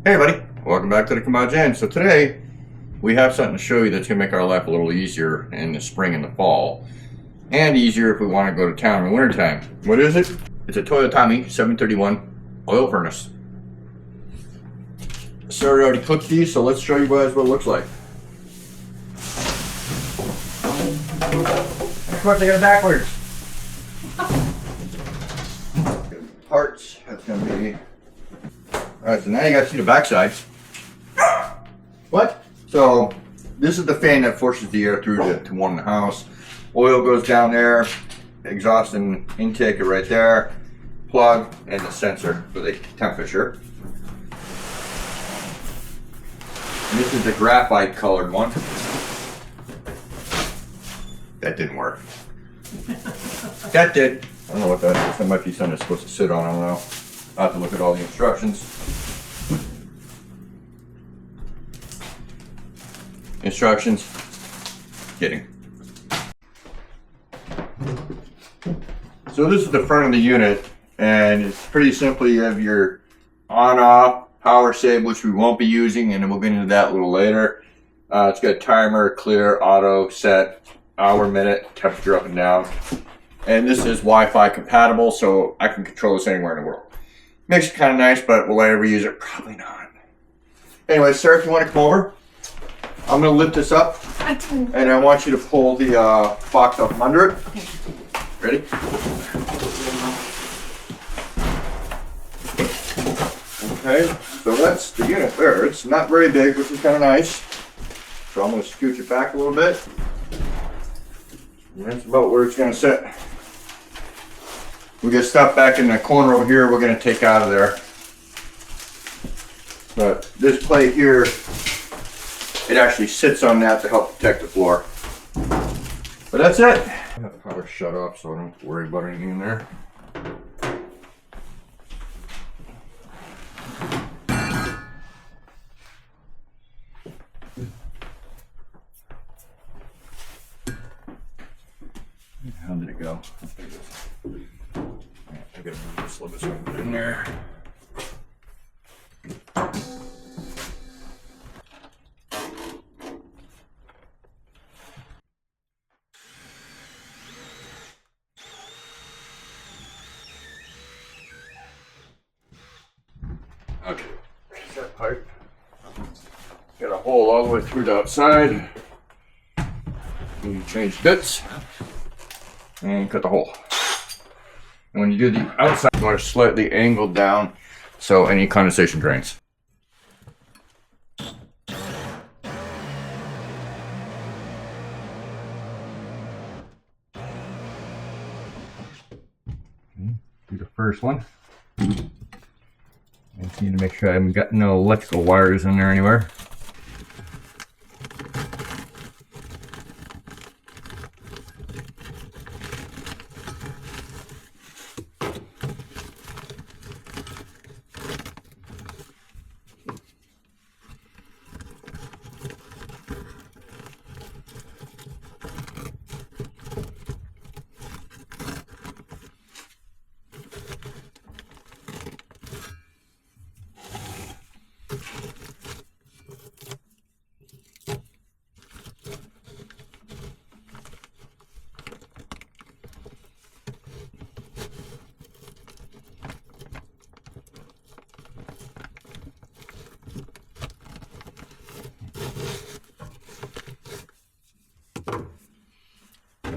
Hey everybody, welcome back to the Curmudge Inn. So today we have something to show you that's going to make our life a little easier in the spring and the fall, and easier if we want to go to town in the wintertime. What is it? It's a Toyotomi 731 oil furnace. So we already cooked these, so let's show you guys what it looks like. Of course I got it backwards. Parts, that's going to be... Alright, so now you gotta see the backside. What? So, this is the fan that forces the air through to warm the house. Oil goes down there, exhaust and intake are right there, plug, and the sensor for the temperature. And this is the graphite colored one. That didn't work. That did. I don't know what that is. That might be something it's supposed to sit on, I don't know. I'll have to look at all the instructions. Instructions. Kidding. So this is the front of the unit, and it's pretty simply you have your on-off power save, which we won't be using, and we'll get into that a little later. It's got timer, clear, auto, set, hour, minute, temperature up and down. And this is Wi-Fi compatible, so I can control this anywhere in the world. Makes it kind of nice, but will I ever use it? Probably not. Anyway, sir, if you want to come over, I'm going to lift this up, and I want you to pull the box up from under it. Ready? Okay, so that's the unit there. It's not very big, which is kind of nice. So I'm going to scooch it back a little bit. And that's about where it's going to sit. We got stuff back in the corner over here we're going to take out of there. But this plate here, it actually sits on that to help protect the floor. But that's it. I have the power shut off so I don't have to worry about anything in there. How did it go? I gotta move this a little bit so I can put it in there. Okay, there's that pipe. Got a hole all the way through the outside. You change bits and cut the hole. And when you do the outside, you want to slightly angle down so any condensation drains. Do the first one. And need to make sure I haven't got no electrical wires in there anywhere.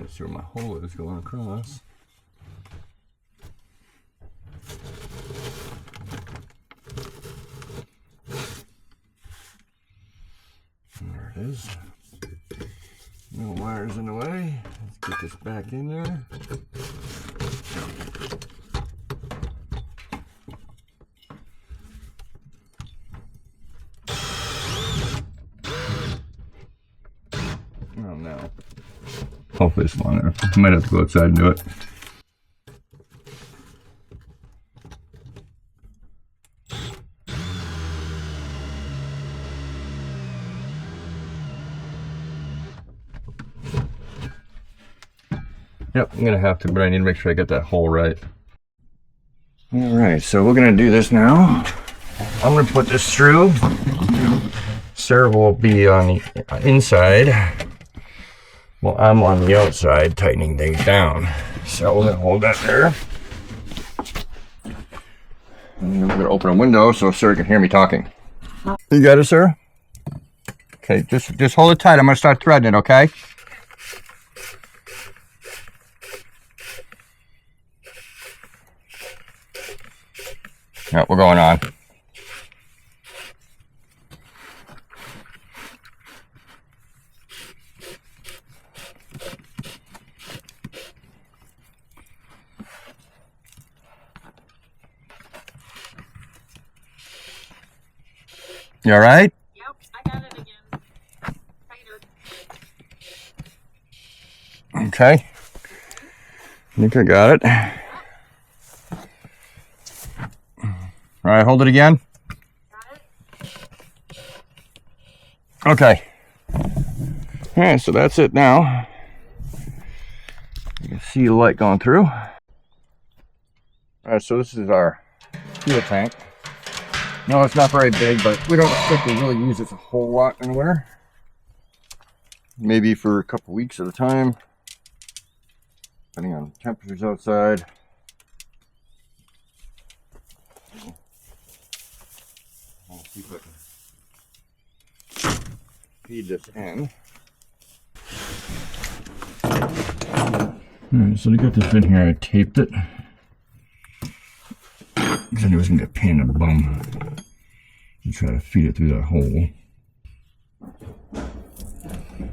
See where my hole is going across. And there it is. No wires in the way. Let's get this back in there. Oh no. Hopefully it's long enough. I might have to go outside and do it. Yep, I'm gonna have to, but I need to make sure I get that hole right. Alright, so we're gonna do this now. I'm going to put this through. Sarah will be on the inside. Well, I'm on the outside tightening things down. So we're going to hold that there. And I'm going to open a window so Sarah can hear me talking. You got it, Sarah? Okay, just hold it tight. I'm going to start threading it, okay? Yeah, we're going on. You all right? Yep, I got it again. Tighter. Okay. I think I got it. All right, hold it again. Got it? Okay. All right, so that's it now. You can see the light going through. All right, so this is our fuel tank. No, it's not very big, but we don't expect to really use it a whole lot in the winter. Maybe for a couple weeks at a time, depending on temperatures outside. I'll see if I can feed this in. Alright, so to get this in here, I taped it. Because I knew it was going to get a pain in the bum to try to feed it through that hole.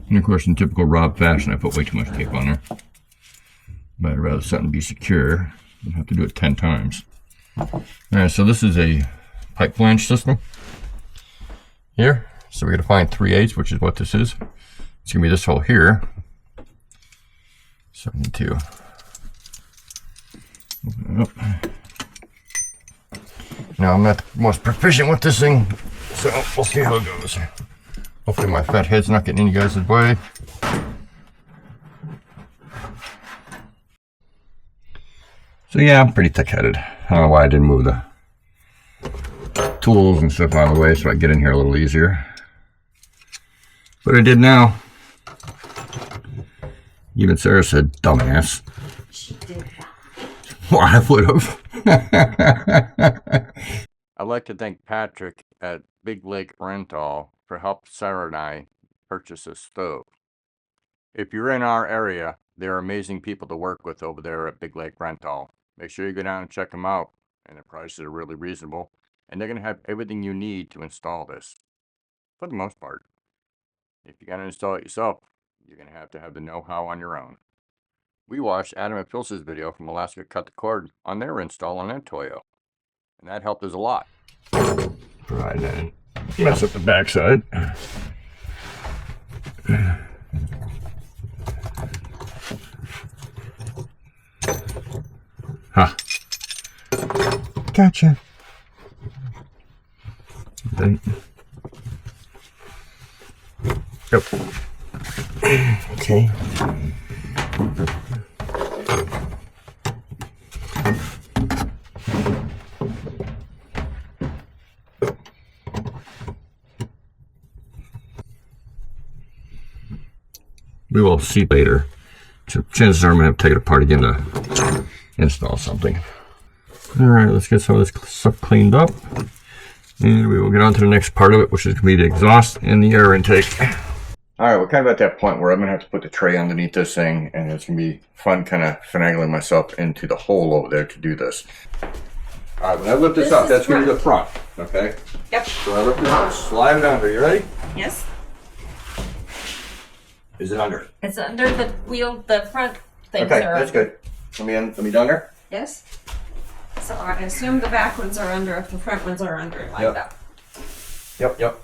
And of course, in typical Rob fashion, I put way too much tape on there. But I'd rather something be secure than have to do it 10 times. Alright, so this is a pipe flange system here. So we're going to find 3/8, which is what this is. It's going to be this hole here. So I need to open it up. Now, I'm not the most proficient with this thing, so we'll see how it goes. Hopefully my fat head's not getting in you guys' way. So yeah, I'm pretty thick-headed. I don't know why I didn't move the tools and stuff out of the way so I get in here a little easier. But I did now. Even Sarah said, dumbass. She did. Well, I would have. I'd like to thank Patrick at Big Lake Rental for helping Sarah and I purchase a stove. If you're in our area, there are amazing people to work with over there at Big Lake Rental. Make sure you go down and check them out, and the prices are really reasonable, and they're going to have everything you need to install this, for the most part. If you're going to install it yourself, you're going to have the know-how on your own. We watched Adam and Phil's video from Alaska cut the cord on their install on their Toyo, and that helped us a lot. Right then, mess up the backside. Huh. Gotcha. Yep. Okay. We will see later. So chances are I'm going to have to take it apart again to install something. Alright, let's get some of this stuff cleaned up. And we will get on to the next part of it, which is going to be the exhaust and the air intake. Alright, we're kind of at that point where I'm going to have to put the tray underneath this thing, and it's going to be fun kind of finagling myself into the hole over there to do this. Alright, when I lift this up, that's going to be the front, okay? Yep. So I lift it up, slide it under. You ready? Yes. Is it under? It's under the wheel, the front things Okay, are that's under. good. Let me under. Yes. So I assume the back ones are under if the front ones are under like Yep. that. Yep.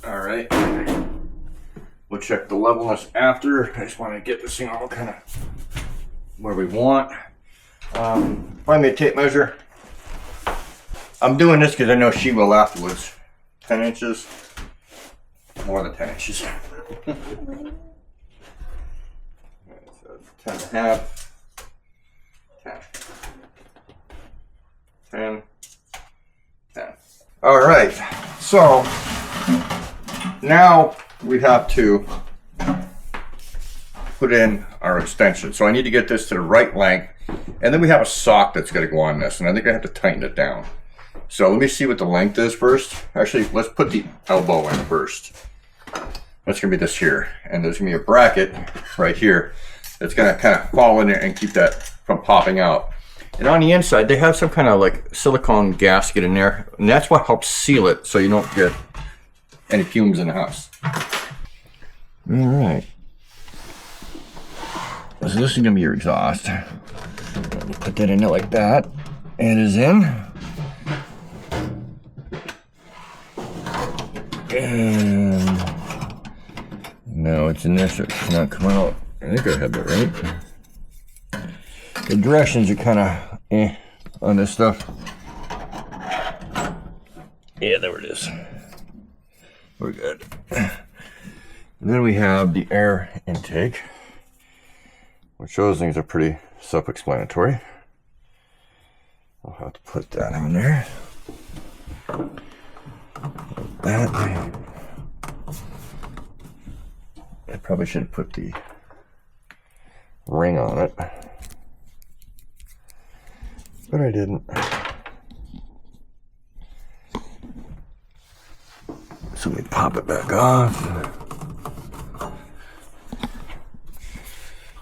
Alright. We'll check the levelness after. I just want to get this thing all kind of where we want. Find me a tape measure. I'm doing this because I know she will afterwards. 10 inches. More than 10 inches. So 10 and a half. 10. 10, 10. All right, so now we have to put in our extension. So I need to get this to the right length, and then we have a sock that's going to go on this, and I think I have to tighten it down. So let me see what the length is first. Actually, let's put the elbow in first. That's going to be this here, and there's going to be a bracket right here that's going to kind of fall in there and keep that from popping out. And on the inside, they have some kind of like silicone gasket in there, and that's what helps seal it so you don't get any fumes in the house. All right. So this is going to be your exhaust. Put that in there like that. It is in. And now it's in there, so it cannot come out. I think I have that right. The directions are kind of on this stuff. Yeah, there it is. We're good. And then we have the air intake, which those things are pretty self-explanatory. I'll have to put that on there. That. I probably should have put the ring on it, but I didn't. So we pop it back off.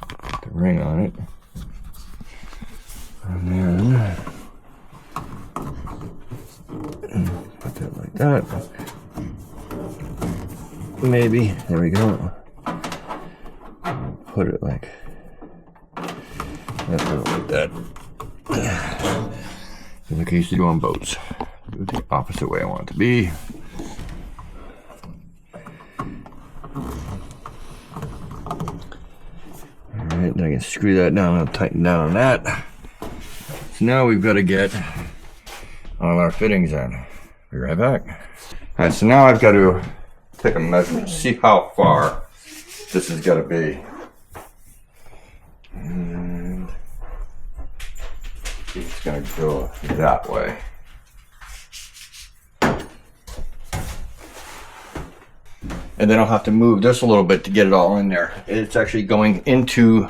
Put the ring on it. And then put that like that. Maybe. There we go. Put it like that. Like I used to do on boats. Do it the opposite way I want it to be. Alright, then I can screw that down and tighten down on that. So now we've got to get all our fittings in. Be right back. Alright, so now I've got to take a measurement, see how far this has got to be. And it's going to go that way. And then I'll have to move this a little bit to get it all in there. It's actually going into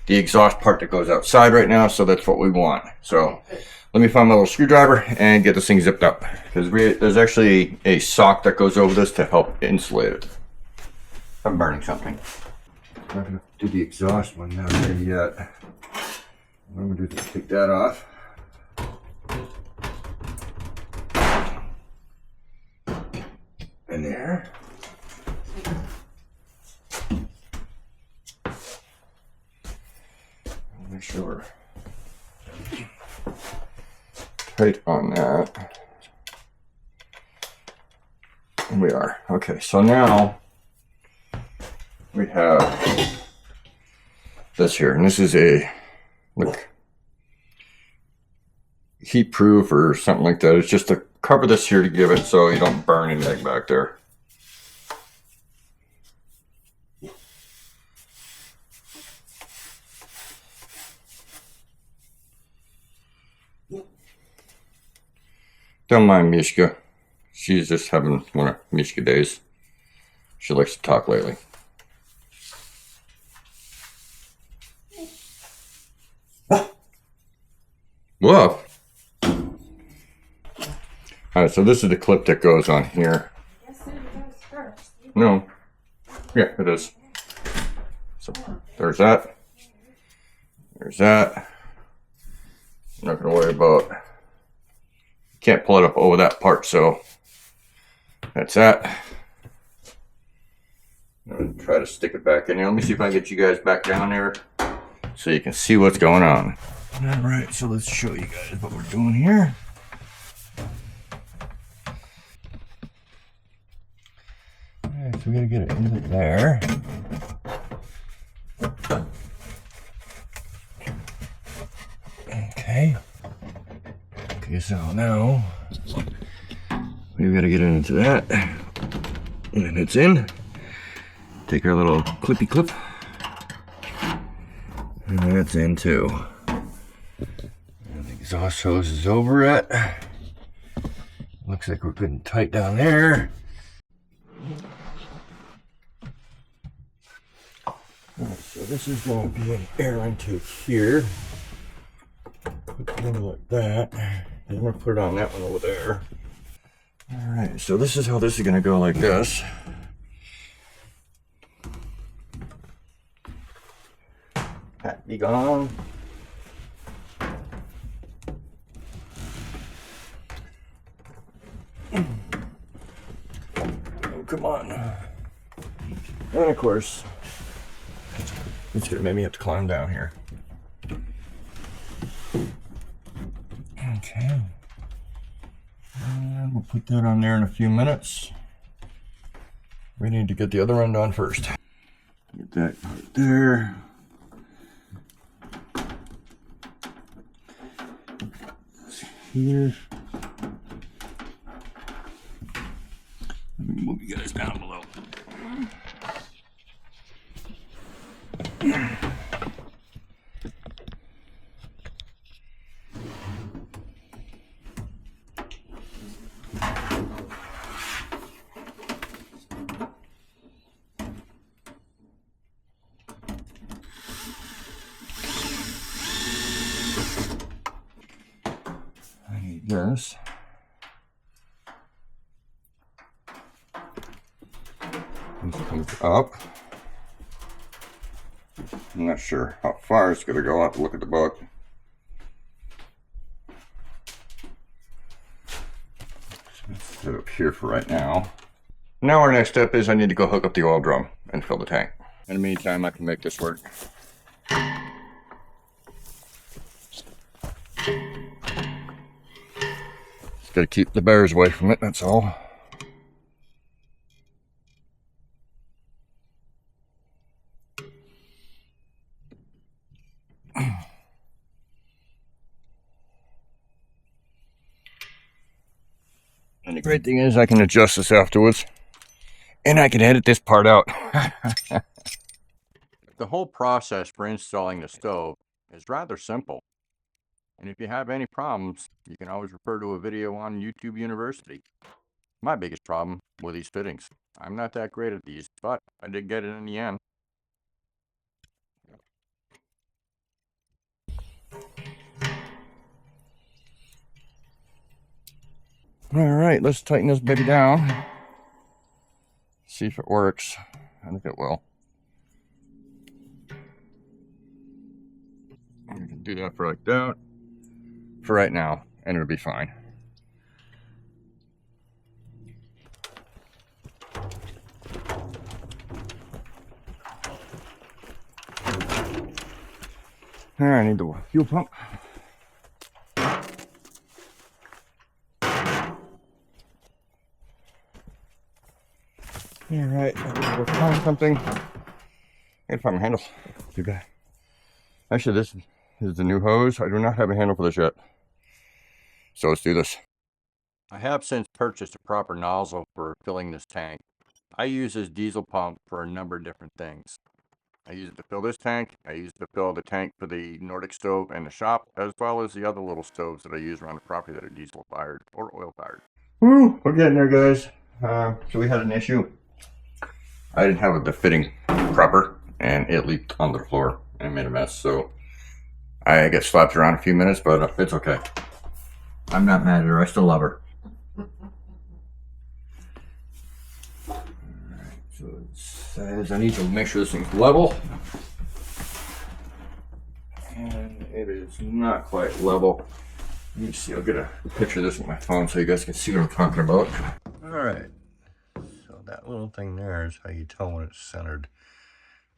the exhaust part that goes outside right now, so that's what we want. So let me find my little screwdriver and get this thing zipped up, because there's actually a sock that goes over this to help insulate it. I'm burning something. I'm not going to do the exhaust one now yet. What I'm going to do is take that off. In there. Make sure we're tight on that. And we are. Okay, so now we have this here, and this is a heat proof or something like that. It's just to cover this here to give it so you don't burn anything back there. Don't mind Mishka. She's just having one of Mishka days. She likes to talk lately. Whoa! Alright, so this is the clip that goes on here. No. Yeah, it is. So there's that. There's that. I'm not going to worry about. Can't pull it up over that part, so that's that. I'm going to try to stick it back in there. Let me see if I can get you guys back down there so you can see what's going on. Alright, so let's show you guys what we're doing here. Alright, so we gotta get it into there. Okay. Okay, so now we've got to get it into that. And it's in. Take our little clippy clip. And that's in too. I think Exhaust hose is over it. Looks like we're good and tight down there. Alright, so this is going to be an air intake here. Put it in like that. I'm going to put it on that one over there. Alright, so this is how this is going to go, like this. Hat be gone. Oh, come on. And of course, it's gonna make me have to climb down here. Okay. And we'll put that on there in a few minutes. We need to get the other end on first. Get that right there. Here. Let me move you guys down below. I need this. This comes up. I'm not sure how far it's going to go. I'll have to look at the book. Set it up here for right now. Now our next step is I need to go hook up the oil drum and fill the tank. In the meantime, I can make this work. Just got to keep the bears away from it, that's all. And the great thing is I can adjust this afterwards. And I can edit this part out. The whole process for installing the stove is rather simple. And if you have any problems, you can always refer to a video on YouTube University. My biggest problem were these fittings. I'm not that great at these, but I did get it in the end. Alright, let's tighten this baby down. See if it works. I think it will. You can do that for like that. For right now, and it'll be fine. I need the fuel pump. Alright, we'll find something. Gotta find my handle. Too bad. Actually, this is the new hose. I do not have a handle for this yet. So let's do this. I have since purchased a proper nozzle for filling this tank. I use this diesel pump for a number of different things. I use it to fill this tank. I use it to fill the tank for the Nordic stove and the shop, as well as the other little stoves that I use around the property that are diesel fired or oil fired. Woo, we're getting there, guys. So we had an issue. I didn't have the fitting proper, and it leaked on the floor and made a mess. So I get slapped around a few minutes, but it's okay. I'm not mad at her. I still love her. Alright, so it says I need to make sure this thing's level. And it is not quite level. Let me see, I'll get a picture of this with my phone so you guys can see what I'm talking about. Alright, so that little thing there is how you tell when it's centered.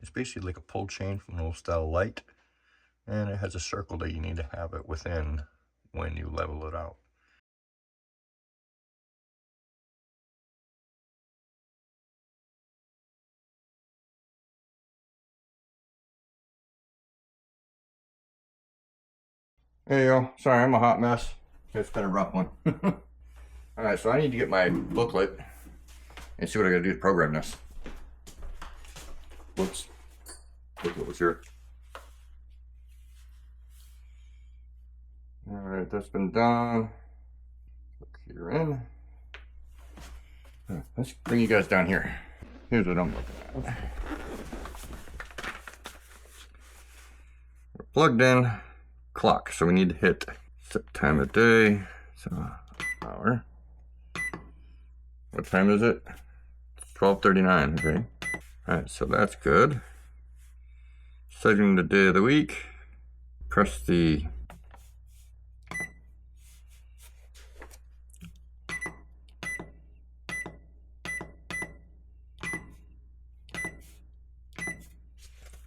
It's basically like a pull chain from an old style light. And it has a circle that you need to have it within when you level it out. There you go. Sorry, I'm a hot mess. It's been a rough one. Alright, so I need to get my booklet and see what I gotta do to program this. Whoops. Booklet was here. Alright, that's been done. Look here in. Let's bring you guys down here. Here's what I'm looking at. We're plugged in. Clock, so we need to hit set time of day. So hour. What time is it? It's 12:39. Okay. Alright, so that's good. Setting the day of the week. Press the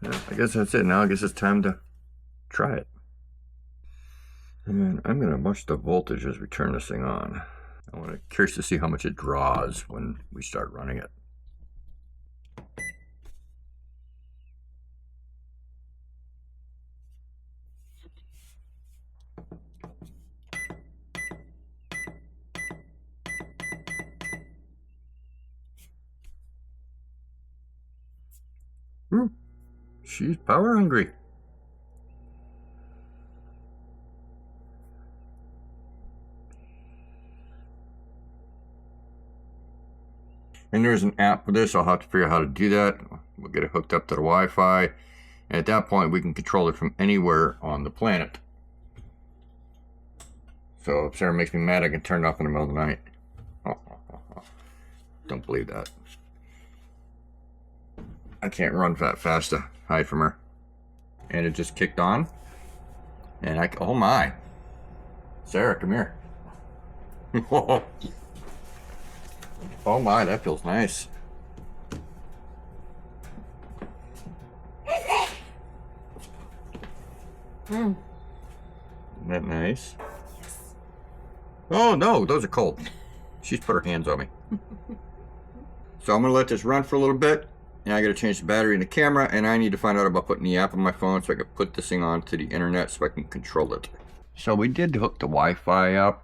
I guess that's it. Now I guess it's time to try it. And I'm gonna watch the voltage as we turn this thing on. I'm curious to see how much it draws when we start running it. She's power hungry. And there's an app for this. I'll have to figure out how to do that. We'll get it hooked up to the Wi-Fi. And at that point, we can control it from anywhere on the planet. So if Sarah makes me mad, I can turn it off in the middle of the night. Don't believe that. I can't run that fast to hide from her. And it just kicked on. And oh my. Sarah, come here. Oh my, that feels nice. Isn't that nice? Yes. Oh no, those are cold. She's put her hands on me. So I'm gonna let this run for a little bit. And I gotta change the battery in the camera, and I need to find out about putting the app on my phone so I can put this thing onto the internet so I can control it. So we did hook the Wi-Fi up.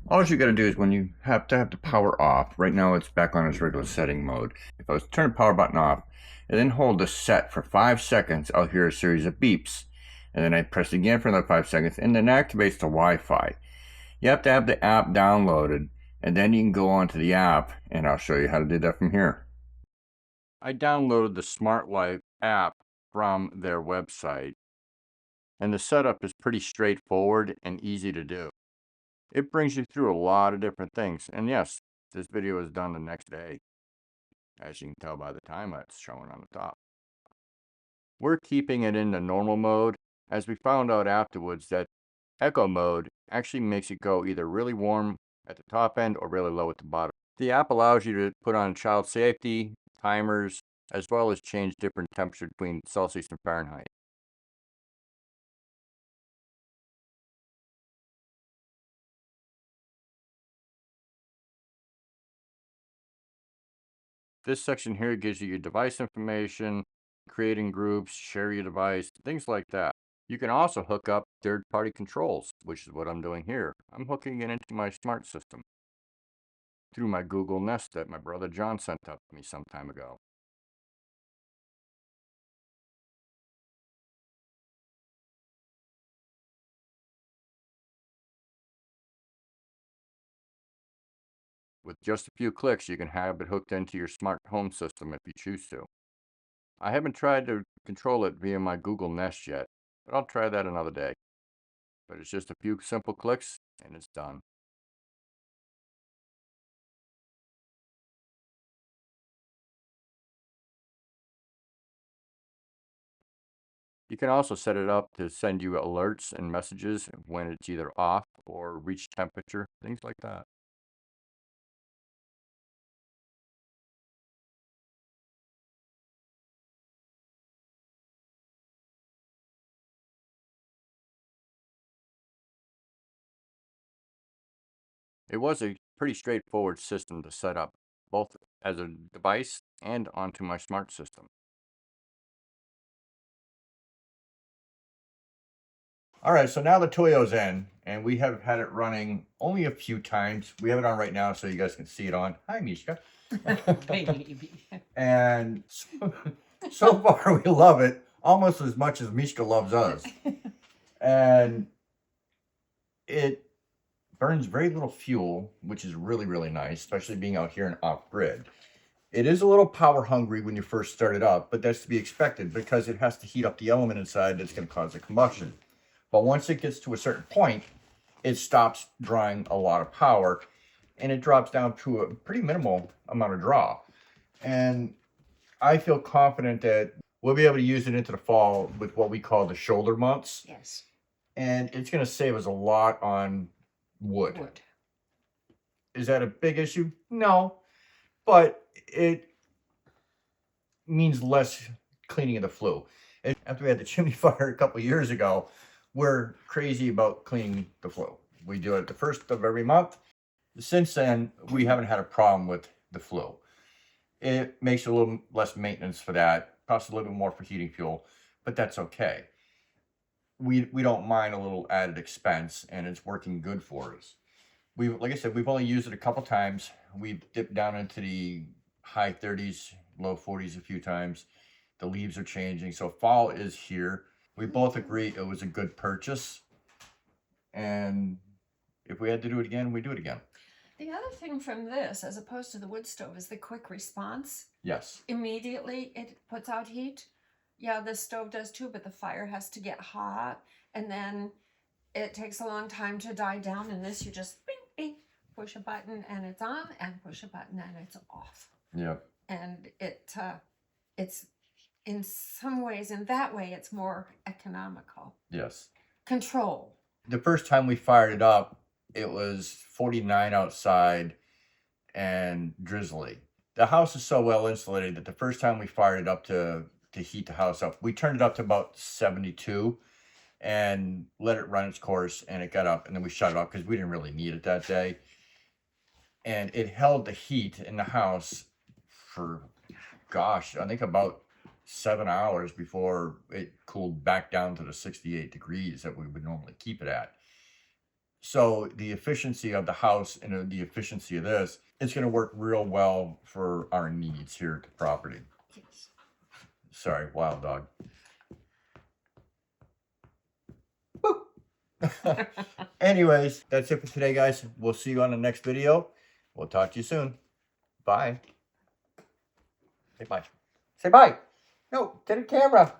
All you gotta do is when you have to have the power off, right now it's back on its regular setting mode. If I was to turn the power button off, and then hold the set for 5 seconds, I'll hear a series of beeps. And then I press again for another 5 seconds, and then activates the Wi-Fi. You have to have the app downloaded, and then you can go onto the app, and I'll show you how to do that from here. I downloaded the Smart Life app from their website, and the setup is pretty straightforward and easy to do. It brings you through a lot of different things, and yes, this video is done the next day, as you can tell by the time it's showing on the top. We're keeping it in the normal mode, as we found out afterwards that echo mode actually makes it go either really warm at the top end or really low at the bottom. The app allows you to put on child safety, timers, as well as change different temperatures between Celsius and Fahrenheit. This section here gives you your device information, creating groups, share your device, things like that. You can also hook up third-party controls, which is what I'm doing here. I'm hooking it into my smart system through my Google Nest that my brother John sent up to me some time ago. With just a few clicks, you can have it hooked into your smart home system if you choose to. I haven't tried to control it via my Google Nest yet, but I'll try that another day. But it's just a few simple clicks and it's done. You can also set it up to send you alerts and messages when it's either off or reach temperature, things like that. It was a pretty straightforward system to set up, both as a device and onto my smart system. All right, so now the Toyo's in, and we have had it running only a few times. We have it on right now so you guys can see it on. Hi, Mishka. Baby. And so far we love it almost as much as Mishka loves us. And It burns very little fuel, which is really, really nice, especially being out here and off-grid. It is a little power hungry when you first start it up, but that's to be expected because it has to heat up the element inside that's going to cause a combustion. But once it gets to a certain point, it stops drawing a lot of power and it drops down to a pretty minimal amount of draw. And I feel confident that we'll be able to use it into the fall with what we call the shoulder months. Yes. And it's going to save us a lot on wood. Is that a big issue? No. But it means less cleaning of the flue. And after we had the chimney fire a couple of years ago, we're crazy about cleaning the flue. We do it the first of every month. Since then, we haven't had a problem with the flue. It makes a little less maintenance for that, costs a little bit more for heating fuel, but that's okay. We don't mind a little added expense, and it's working good for us. Like I said, we've only used it a couple times. We've dipped down into the high 30s, low 40s a few times. The leaves are changing, so fall is here. We both agree it was a good purchase, and if we had to do it again, we'd do it again. The other thing from this, as opposed to the wood stove, is the quick response. Yes. Immediately it puts out heat. Yeah, this stove does too, but the fire has to get hot, and then it takes a long time to die down. And this, you just bing, bing, push a button and it's on, and push a button and it's off. Yeah. And it's in some ways, in that way, it's more economical. Yes. Control. The first time we fired it up, it was 49 outside and drizzly. The house is so well insulated that the first time we fired it up to heat the house up, we turned it up to about 72 and let it run its course, and it got up, and then we shut it off because we didn't really need it that day. And it held the heat in the house for, gosh, I think about 7 hours before it cooled back down to the 68 degrees that we would normally keep it at. So the efficiency of the house and the efficiency of this, it's going to work real well for our needs here at the property. Yes. Sorry, wild dog. Woo! Anyways, that's it for today, guys. We'll see you on the next video. We'll talk to you soon. Bye. Say bye. Say bye. No, to the camera.